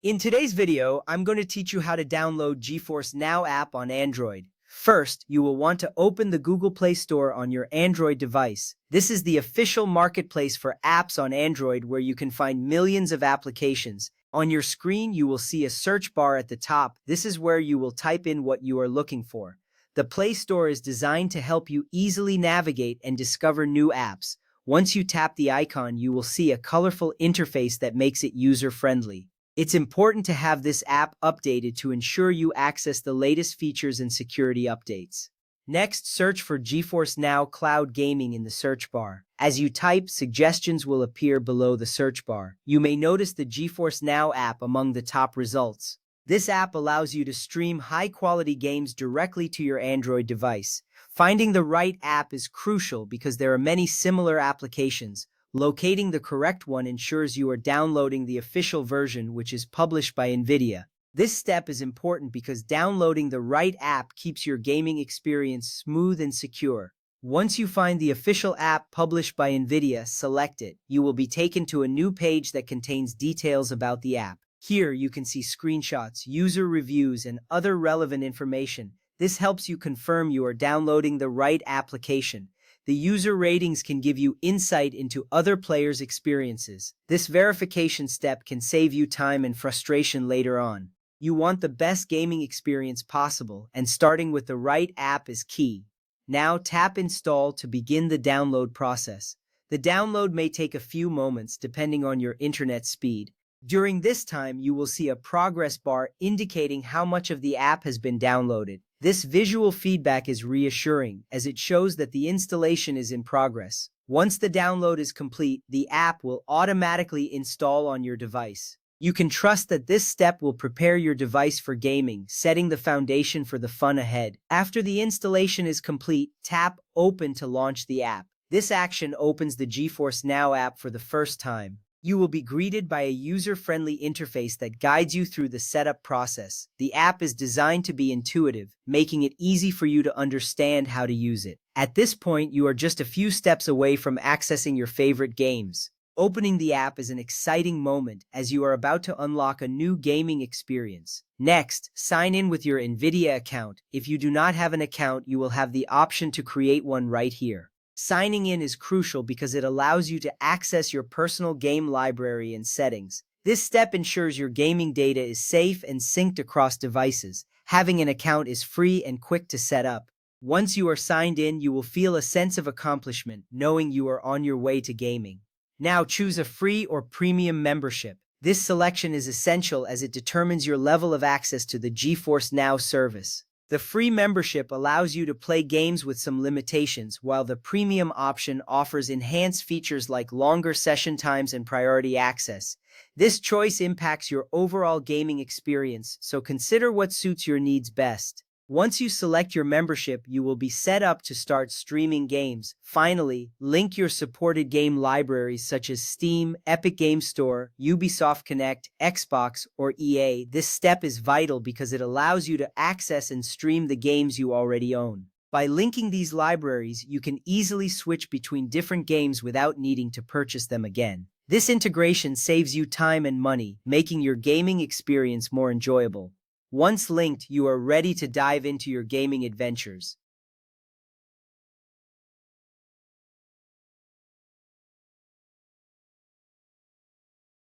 In today's video, I'm going to teach you how to download GeForce Now app on Android. First, you will want to open the Google Play Store on your Android device. This is the official marketplace for apps on Android where you can find millions of applications. On your screen, you will see a search bar at the top. This is where you will type in what you are looking for. The Play Store is designed to help you easily navigate and discover new apps. Once you tap the icon, you will see a colorful interface that makes it user-friendly. It's important to have this app updated to ensure you access the latest features and security updates. Next, search for GeForce Now Cloud Gaming in the search bar. As you type, suggestions will appear below the search bar. You may notice the GeForce Now app among the top results. This app allows you to stream high-quality games directly to your Android device. Finding the right app is crucial because there are many similar applications. Locating the correct one ensures you are downloading the official version, which is published by NVIDIA. This step is important because downloading the right app keeps your gaming experience smooth and secure. Once you find the official app published by NVIDIA, select it. You will be taken to a new page that contains details about the app. Here you can see screenshots, user reviews, and other relevant information. This helps you confirm you are downloading the right application. The user ratings can give you insight into other players' experiences. This verification step can save you time and frustration later on. You want the best gaming experience possible, and starting with the right app is key. Now tap Install to begin the download process. The download may take a few moments depending on your internet speed. During this time, you will see a progress bar indicating how much of the app has been downloaded. This visual feedback is reassuring as it shows that the installation is in progress. Once the download is complete, the app will automatically install on your device. You can trust that this step will prepare your device for gaming, setting the foundation for the fun ahead. After the installation is complete, tap Open to launch the app. This action opens the GeForce Now app for the first time. You will be greeted by a user-friendly interface that guides you through the setup process. The app is designed to be intuitive, making it easy for you to understand how to use it. At this point, you are just a few steps away from accessing your favorite games. Opening the app is an exciting moment as you are about to unlock a new gaming experience. Next, sign in with your NVIDIA account. If you do not have an account, you will have the option to create one right here. Signing in is crucial because it allows you to access your personal game library and settings. This step ensures your gaming data is safe and synced across devices. Having an account is free and quick to set up. Once you are signed in, you will feel a sense of accomplishment, knowing you are on your way to gaming. Now choose a free or premium membership. This selection is essential as it determines your level of access to the GeForce Now service. The free membership allows you to play games with some limitations, while the premium option offers enhanced features like longer session times and priority access. This choice impacts your overall gaming experience, so consider what suits your needs best. Once you select your membership, you will be set up to start streaming games. Finally, link your supported game libraries such as Steam, Epic Games Store, Ubisoft Connect, Xbox, or EA. This step is vital because it allows you to access and stream the games you already own. By linking these libraries, you can easily switch between different games without needing to purchase them again. This integration saves you time and money, making your gaming experience more enjoyable. Once linked, you are ready to dive into your gaming adventures.